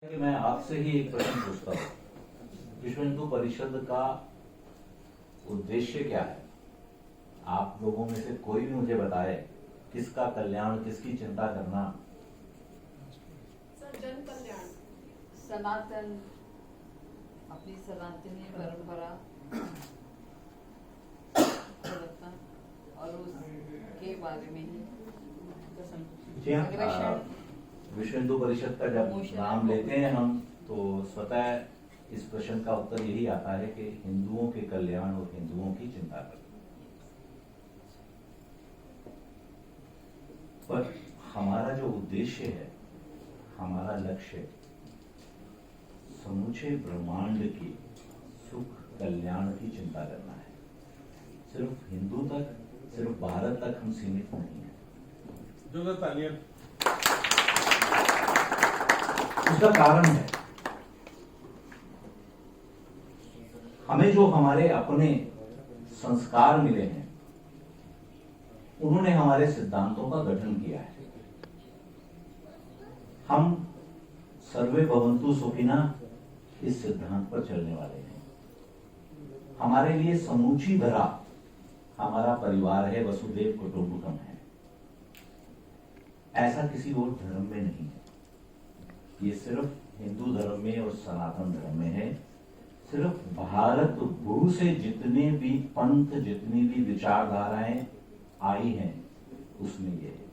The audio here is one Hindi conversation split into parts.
कि मैं आपसे ही एक प्रश्न पूछता हूँ। विश्व हिंदू परिषद का उद्देश्य क्या है? आप लोगों में से कोई भी मुझे बताए, किसका कल्याण, किसकी चिंता करना? सर, जन कल्याण, सनातन, अपनी सनातनी परंपरा और उसके बारे में ही जी हाँ, अग्रसर विश्व हिंदू परिषद का जब प्रमोशन नाम लेते हैं हम, तो स्वतः इस प्रश्न का उत्तर यही आता है कि हिंदुओं के कल्याण और हिंदुओं की चिंता करना। पर हमारा जो उद्देश्य है, हमारा लक्ष्य समूचे ब्रह्मांड की सुख कल्याण की चिंता करना है। सिर्फ हिंदू तक, सिर्फ भारत तक हम सीमित नहीं है। उसका कारण है, हमें जो हमारे अपने संस्कार मिले हैं, उन्होंने हमारे सिद्धांतों का गठन किया है। हम सर्वे भवन्तु सुखिनः इस सिद्धांत पर चलने वाले हैं। हमारे लिए समूची धरा हमारा परिवार है, वसुदेव कुटुंबकम है। ऐसा किसी और धर्म में नहीं है। ये सिर्फ हिंदू धर्म में और सनातन धर्म में है। सिर्फ भारत भू से जितने भी पंथ, जितनी भी विचारधाराएं आई हैं, उसमें ये है।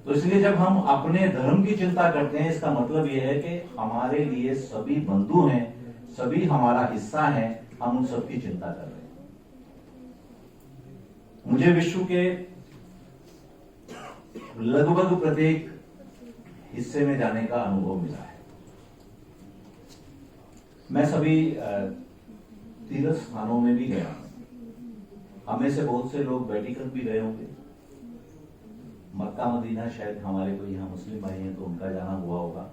तो इसलिए जब हम अपने धर्म की चिंता करते हैं, इसका मतलब यह है कि हमारे लिए सभी बंधु हैं, सभी हमारा हिस्सा हैं, हम उन सबकी चिंता कर रहे हैं। मुझे विश्व के लगभग प्रत्येक हिस्से में जाने का अनुभव मिला है। मैं सभी तीर्थ स्थानों में भी गया हूं। हमें से बहुत से लोग वेटिकन भी गए होंगे। मक्का मदीना शायद हमारे कोई यहाँ मुस्लिम भाई हैं तो उनका जाना हुआ होगा।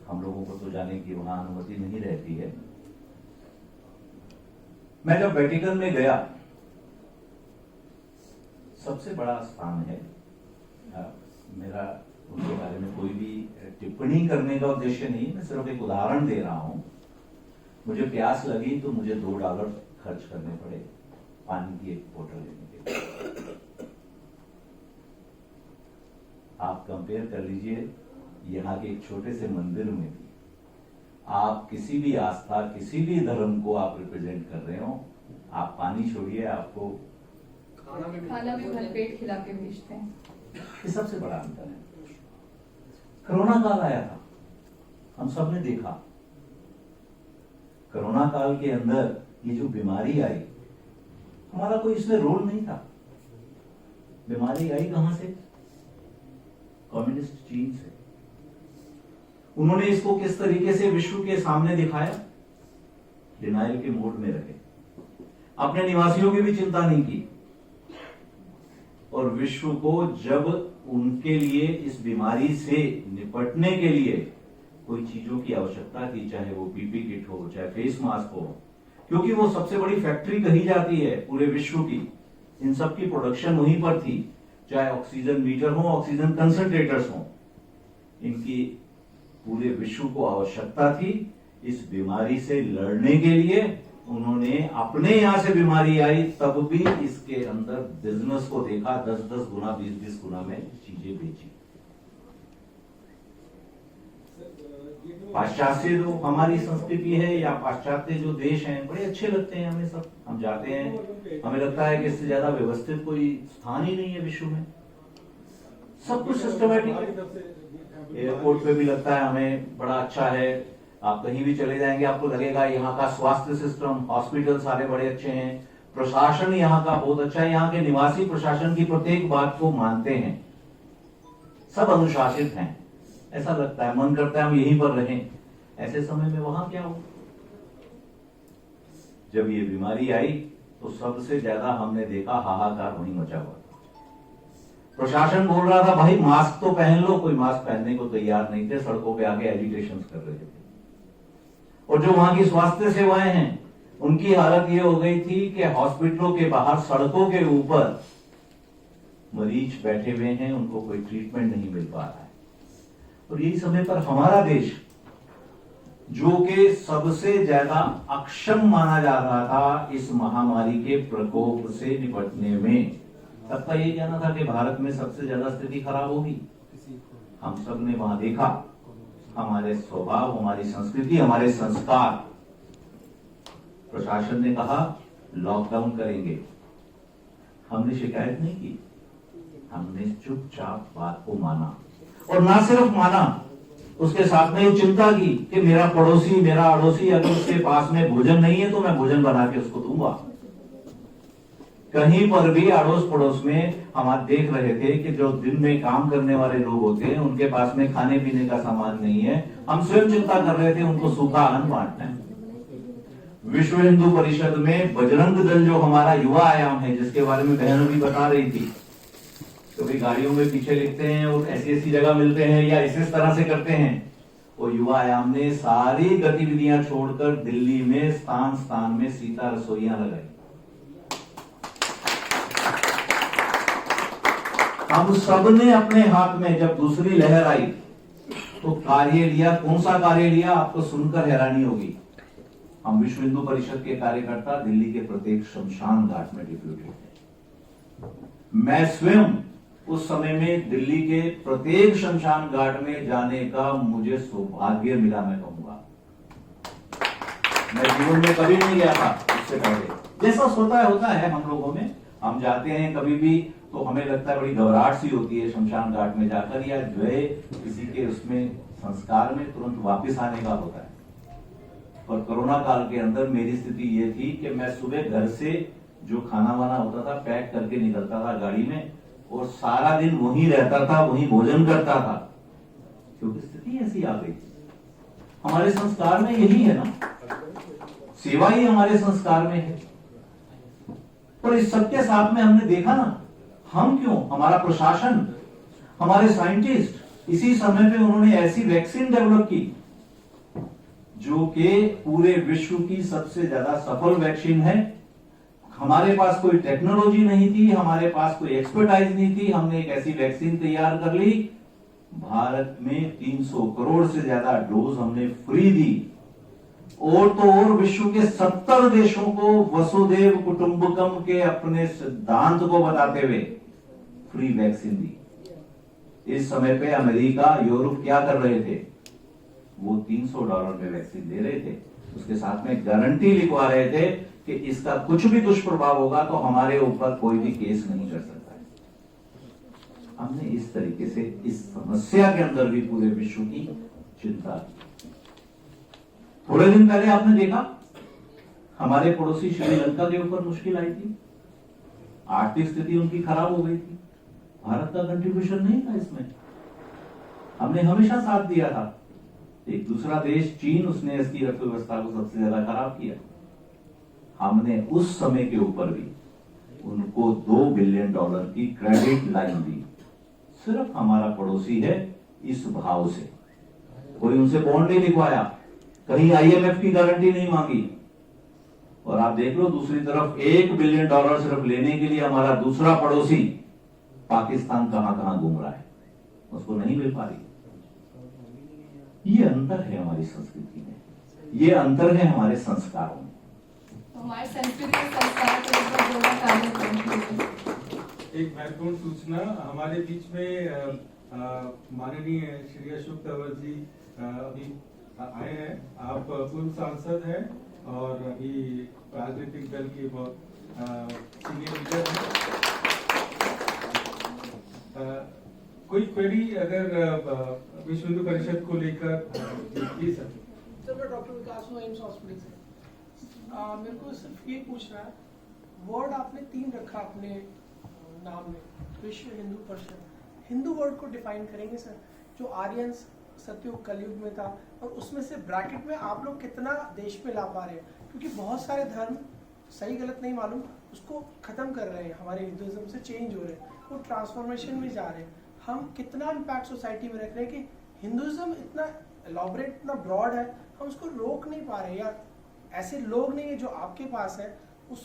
हम लोगों को तो जाने की वहां अनुमति नहीं रहती है। मैं जब वेटिकन में गया, सबसे बड़ा स्थान है। मेरा उनके बारे में कोई भी टिप्पणी करने का उद्देश्य नहीं, मैं सिर्फ एक उदाहरण दे रहा हूं। मुझे प्यास लगी तो मुझे $2 खर्च करने पड़े पानी की एक बोतल लेने के लिए। आप कंपेयर कर लीजिए, यहाँ के एक छोटे से मंदिर में भी आप किसी भी आस्था, किसी भी धर्म को आप रिप्रेजेंट कर रहे हो, आप पानी छोड़िए, आपको खाना भी भरपेट खिला के भेजते हैं। ये सबसे बड़ा अंतर है। कोरोना काल आया था, हम सब ने देखा। कोरोना काल के अंदर ये जो बीमारी आई, हमारा कोई इसमें रोल नहीं था। बीमारी आई कहां से? कम्युनिस्ट चीन से। उन्होंने इसको किस तरीके से विश्व के सामने दिखाया? डिनाइल के मोड में रहे, अपने निवासियों की भी चिंता नहीं की। और विश्व को जब उनके लिए इस बीमारी से निपटने के लिए कोई चीजों की आवश्यकता थी, चाहे वो पीपी किट हो, चाहे फेस मास्क हो, क्योंकि वो सबसे बड़ी फैक्ट्री कही जाती है पूरे विश्व की, इन सब की प्रोडक्शन वहीं पर थी। चाहे ऑक्सीजन मीटर हो, ऑक्सीजन कंसंट्रेटर्स हो, इनकी पूरे विश्व को आवश्यकता थी। इस बीमारी से लड़ने के लिए उन्होंने अपने यहां से बीमारी आई तब भी इसके अंदर बिजनेस को देखा, 10-10 गुना, 20-20 गुना में चीजें बेची। पाश्चात्य जो हमारी संस्कृति है या पाश्चात्य जो देश हैं, बड़े अच्छे लगते हैं हमें सब। हम जाते हैं, हमें लगता है कि इससे ज्यादा व्यवस्थित कोई स्थान ही नहीं है विश्व में। सब कुछ सिस्टमैटिक है। एयरपोर्ट पे भी लगता है हमें बड़ा अच्छा है। आप कहीं भी चले जाएंगे, आपको लगेगा यहाँ का स्वास्थ्य सिस्टम, हॉस्पिटल सारे बड़े अच्छे हैं। प्रशासन यहाँ का बहुत अच्छा है। यहाँ के निवासी प्रशासन की प्रत्येक बात को मानते हैं, सब अनुशासित हैं। ऐसा लगता है, मन करता है हम यहीं पर रहें। ऐसे समय में वहां क्या हो? जब ये बीमारी आई तो सबसे ज्यादा हमने देखा हाहाकार वहीं मचा हुआ। प्रशासन बोल रहा था भाई मास्क तो पहन लो, कोई मास्क पहनने को तैयार नहीं थे, सड़कों पे आके एजिटेशन कर रहे थे। और जो वहां की स्वास्थ्य सेवाएं हैं, उनकी हालत ये हो गई थी कि हॉस्पिटलों के बाहर, सड़कों के ऊपर मरीज बैठे हुए हैं, उनको कोई ट्रीटमेंट नहीं मिल पा रहा है। और यही समय पर हमारा देश, जो कि सबसे ज्यादा अक्षम माना जा रहा था इस महामारी के प्रकोप से निपटने में, सबका ये कहना था कि भारत में सबसे ज्यादा स्थिति खराब होगी। हम सब ने वहां देखा, हमारे स्वभाव, हमारी संस्कृति, हमारे संस्कार, प्रशासन ने कहा लॉकडाउन करेंगे, हमने शिकायत नहीं की, हमने चुपचाप बात को माना। और ना सिर्फ माना, उसके साथ में ये चिंता की कि मेरा पड़ोसी, मेरा अड़ोसी, अगर उसके पास में भोजन नहीं है तो मैं भोजन बना के उसको दूंगा। कहीं पर भी अड़ोस पड़ोस में हम आज देख रहे थे कि जो दिन में काम करने वाले लोग होते हैं, उनके पास में खाने पीने का सामान नहीं है, हम स्वयं चिंता कर रहे थे उनको सूखा अन्न बांटना है। विश्व हिंदू परिषद में बजरंग दल जो हमारा युवा आयाम है, जिसके बारे में बहनों भी बता रही थी, कभी गाड़ियों में पीछे लिखते हैं और ऐसी ऐसी जगह मिलते हैं या इस तरह से करते हैं, वो युवा आयाम ने सारी गतिविधियां छोड़कर दिल्ली में स्थान स्थान में सीता रसोइयां लगाई। हम सब ने अपने हाथ में, जब दूसरी लहर आई तो कार्य लिया। कौन सा कार्य लिया, आपको सुनकर हैरानी होगी। हम विश्व हिंदू परिषद के कार्यकर्ता दिल्ली के प्रत्येक शमशान घाट में डिप्यूटेड थे। मैं स्वयं उस समय में दिल्ली के प्रत्येक शमशान घाट में जाने का मुझे सौभाग्य मिला, मैं कहूंगा। मैं जीवन में कभी नहीं गया था इससे पहले। जैसा होता है हम लोगों में, हम जाते हैं कभी भी तो हमें लगता है बड़ी घबराहट सी होती है शमशान घाट में जाकर, या जो है किसी के उसमें संस्कार में तुरंत वापस आने का होता है। और कोरोना काल के अंदर मेरी स्थिति ये थी कि मैं सुबह घर से जो खाना वाना होता था पैक करके निकलता था गाड़ी में, और सारा दिन वहीं रहता था, वहीं भोजन करता था, क्योंकि स्थिति ऐसी आ गई। हमारे संस्कार में यही है ना, सेवा ही हमारे संस्कार में है। और इस सबके साथ में हमने देखा ना, हम क्यों, हमारा प्रशासन, हमारे साइंटिस्ट, इसी समय पे उन्होंने ऐसी वैक्सीन डेवलप की जो कि पूरे विश्व की सबसे ज्यादा सफल वैक्सीन है। हमारे पास कोई टेक्नोलॉजी नहीं थी, हमारे पास कोई एक्सपर्टाइज नहीं थी, हमने एक ऐसी वैक्सीन तैयार कर ली। भारत में 300 करोड़ से ज्यादा डोज हमने फ्री दी, और तो और विश्व के 70 देशों को वसुधैव कुटुंबकम के अपने सिद्धांत को बताते हुए फ्री वैक्सीन दी। इस समय पे अमेरिका, यूरोप क्या कर रहे थे, वो $300 में वैक्सीन दे रहे थे, उसके साथ में गारंटी लिखवा रहे थे कि इसका कुछ भी दुष्प्रभाव होगा तो हमारे ऊपर कोई भी केस नहीं कर सकता है। हमने इस तरीके से इस समस्या के अंदर भी पूरे विश्व की चिंता की। थोड़े दिन पहले आपने देखा हमारे पड़ोसी श्रीलंका के ऊपर मुश्किल आई थी, आर्थिक स्थिति उनकी खराब हो गई थी। भारत का कंट्रीब्यूशन नहीं था इसमें, हमने हमेशा साथ दिया था। एक दूसरा देश चीन, उसने इसकी अर्थव्यवस्था को सबसे ज्यादा खराब किया। हमने उस समय के ऊपर भी उनको $2 बिलियन की क्रेडिट लाइन दी, सिर्फ हमारा पड़ोसी है इस भाव से। कोई उनसे बॉन्ड नहीं लिखवाया, कहीं IMF की गारंटी नहीं मांगी। और आप देख लो दूसरी तरफ $1 बिलियन सिर्फ लेने के लिए हमारा दूसरा पड़ोसी पाकिस्तान कहां कहां घूम रहा है, उसको नहीं मिल पा रही। ये अंतर है हमारी संस्कृति में, ये अंतर है हमारे संस्कारों में। हमारे संस्कृति और संस्कार को लेकर जोड़ा कार्य करेंगे। एक महत्वपूर्ण सूचना, हमारे बीच में माननीय श्री अशोक तंवर जी अभी आए हैं। आप पूर्व सांसद हैं और अभी राजनीतिक दल के बहुत सीनियर लीडर हैं। कोई क्वेरी अगर विश्व हिंदू परिषद को लेकर जी सर। सर मैं डॉक्टर विकास हूँ, एम्स हॉस्पिटल से। मेरे को सिर्फ ये पूछना है, वर्ड आपने 3 रखा अपने नाम में, विश्व हिंदू परिषद। हिंदू वर्ड को डिफाइन करेंगे सर, जो आर्यंस सतयुग कलयुग में था, और उसमें से ब्रैकेट में आप लोग कितना देश में ला पा रहे हैं? क्योंकि बहुत सारे धर्म, सही गलत नहीं मालूम, उसको खत्म कर रहे हैं, हमारे हिंदुइज्म से चेंज हो रहे हैं, वो ट्रांसफॉर्मेशन में जा रहे हैं। हम कितना इम्पैक्ट सोसाइटी में रख रहे हैं कि हिंदुइज्म इतना एलॉबरेट, इतना ब्रॉड है, हम उसको रोक नहीं पा रहे, या ऐसे लोग नहीं है जो आपके पास है, उस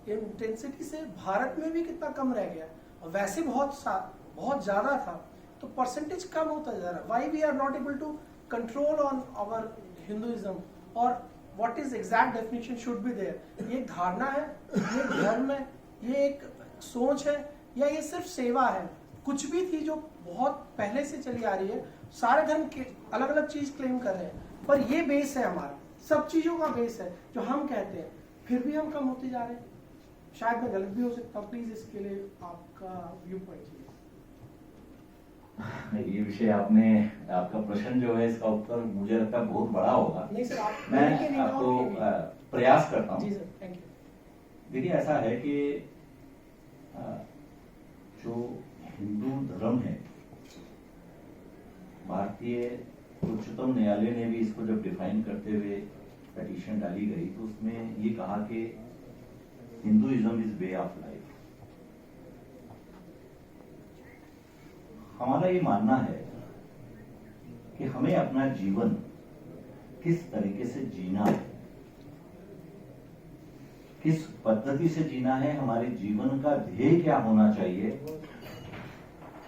इंटेंसिटी से भारत में भी कितना कम रह गया। और वैसे बहुत ज़्यादा था, तो परसेंटेज कम होता जा रहा है. Why we are not able to control on our Hinduism, और what is exact definition should be there. ये एक धारणा है, ये एक धर्म है, ये एक सोच है, या ये सिर्फ सेवा है? कुछ भी थी जो बहुत पहले से चली आ रही है. सारे धर्म के अलग अलग चीज क्लेम कर रहे हैं, पर ये बेस है हमारा, सब चीजों का बेस है जो हम कहते हैं. फिर भी हम कम होते जा रहे हैं. शायद मैं गलत भी हो सकता हूँ, प्लीज इसके लिए आपका व्यू पॉइंट. ये विषय आपका प्रश्न जो है, इसका उत्तर मुझे लगता है बहुत बड़ा होगा. नहीं सर, आप मैं आपको प्रयास करता हूँ. जी सर, थैंक यू. देखिए, ऐसा है कि जो हिंदू धर्म है, भारतीय उच्चतम न्यायालय ने भी इसको जब डिफाइन करते हुए पिटीशन डाली गई, तो उसमें ये कहा कि Hinduism is way of life. हमारा ये मानना है कि हमें अपना जीवन किस तरीके से जीना है, किस पद्धति से जीना है, हमारे जीवन का ध्येय क्या होना चाहिए,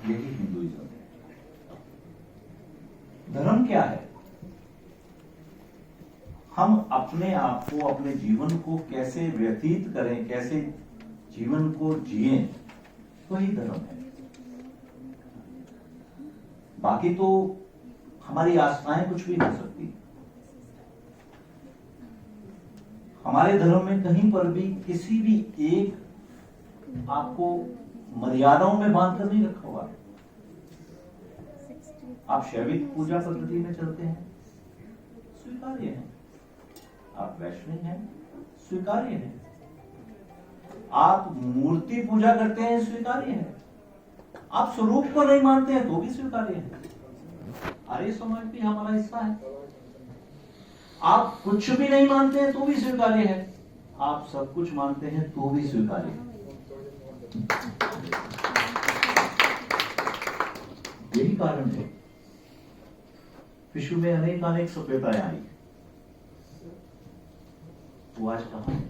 यही हिंदुइज्म है. धर्म क्या है? हम अपने आप को, अपने जीवन को कैसे व्यतीत करें, कैसे जीवन को जिएं, वही धर्म है. बाकी तो हमारी आस्थाएं कुछ भी हो सकती. हमारे धर्म में कहीं पर भी किसी भी एक आपको मर्यादाओं में बांधकर नहीं रखा हुआ. आप शैविक पूजा पद्धति में चलते हैं, स्वीकार्य है. आप वैष्णव हैं, स्वीकार्य है. आप मूर्ति पूजा करते हैं, स्वीकार्य है. आप स्वरूप को नहीं मानते हैं तो भी स्वीकार्य है. आर्य समाज भी हमारा हिस्सा है. आप कुछ भी नहीं मानते हैं तो भी स्वीकार्य है. आप सब कुछ मानते हैं तो भी स्वीकार्य है. यही कारण है विश्व में अनेक सभ्यताएं आई, वो आज कहां है?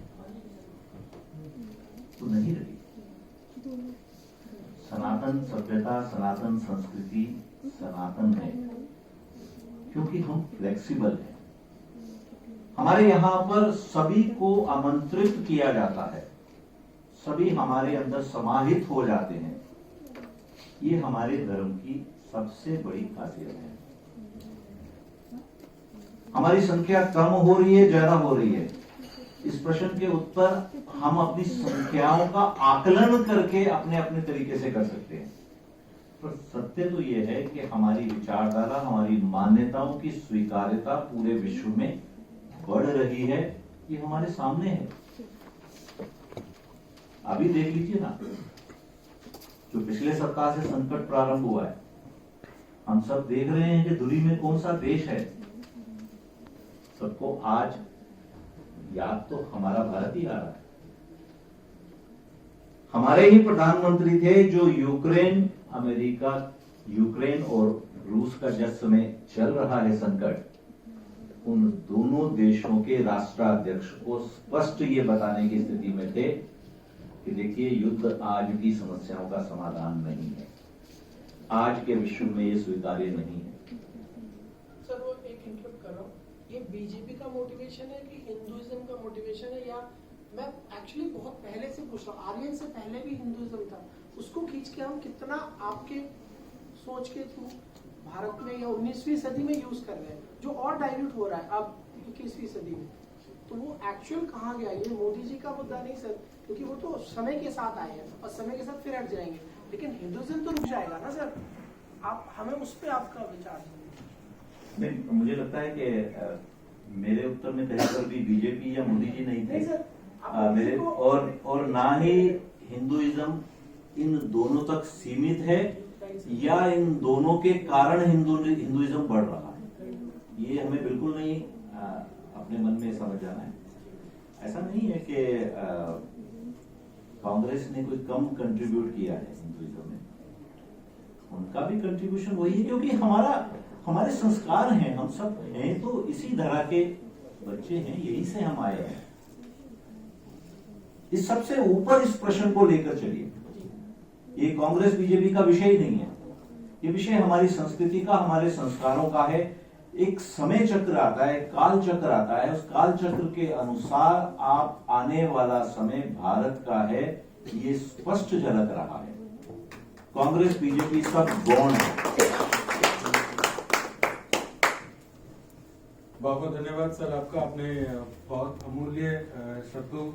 तो नहीं रही. सनातन सभ्यता, सनातन संस्कृति सनातन है क्योंकि हम फ्लेक्सिबल हैं. हमारे यहां पर सभी को आमंत्रित किया जाता है, सभी हमारे अंदर समाहित हो जाते हैं. ये हमारे धर्म की सबसे बड़ी खासियत है. हमारी संख्या कम हो रही है, ज्यादा हो रही है, इस प्रश्न के उत्तर हम अपनी संख्याओं का आकलन करके अपने अपने तरीके से कर सकते हैं. पर सत्य तो यह है कि हमारी विचारधारा, हमारी मान्यताओं की स्वीकार्यता पूरे विश्व में बढ़ रही है. ये हमारे सामने है. अभी देख लीजिए ना, जो पिछले सप्ताह से संकट प्रारंभ हुआ है, हम सब देख रहे हैं कि दूरी में कौन सा देश है. सबको आज याद तो हमारा भारत ही आ रहा है. हमारे ही प्रधानमंत्री थे जो यूक्रेन, अमेरिका, यूक्रेन और रूस का जिस समय चल रहा है संकट, उन दोनों देशों के राष्ट्राध्यक्ष को स्पष्ट ये बताने की स्थिति में थे कि देखिए, युद्ध आज की समस्याओं का समाधान नहीं है. आज के विश्व में ये स्वीकार्य नहीं है. सर, वो एक इंटरप्ट कर रहा हूँ. ये बीजेपी का मोटिवेशन है कि हिंदुइज्म का मोटिवेशन है? या मैं एक्चुअली बहुत पहले से पूछ रहा हूँ, आर्यन से पहले भी हिंदुइज्म था, उसको खींच के हम कितना आपके सोच के थ्रू भारत में या 19वीं सदी में यूज कर रहे हैं, जो और डाइल्यूट हो रहा है अब 21वीं सदी में. तो वो एक्चुअल कहाँ गया? ये मोदी जी का मुद्दा नहीं सर, क्योंकि वो तो समय के साथ आए हैं और समय के साथ फिर हट जाएंगे, लेकिन हिंदुइज्म तो रुक जाएगा ना सर. आप हमें उस पर आपका विचार. नहीं, मुझे लगता है कि मेरे उत्तर में कहीं पर भी बीजेपी या मोदी जी नहीं थे. मेरे और ना ही हिंदुइज्म इन दोनों तक सीमित है या इन दोनों के कारण हिंदुइज्म बढ़ रहा है. ये हमें बिल्कुल नहीं अपने मन में समझ जाना है. ऐसा नहीं है कि कांग्रेस ने कोई कम कंट्रीब्यूट किया है हिंदुइज्म में. उनका भी कंट्रीब्यूशन वही है, क्योंकि हमारे संस्कार हैं. हम सब हैं तो इसी धरा के बच्चे हैं, यही से हम आए हैं. इस सबसे ऊपर इस प्रश्न को लेकर चलिए. ये कांग्रेस बीजेपी का विषय ही नहीं है. ये विषय हमारी संस्कृति का, हमारे संस्कारों का है। एक समय चक्र आता है, काल चक्र आता है, उस काल चक्र के अनुसार आप आने वाला समय भारत का है, ये स्पष्ट झलक रहा है। कांग्रेस बीजेपी सब गौण है। बहुत बहुत धन्यवाद सर आपका, आपने बहुत अमूल्य शब्दों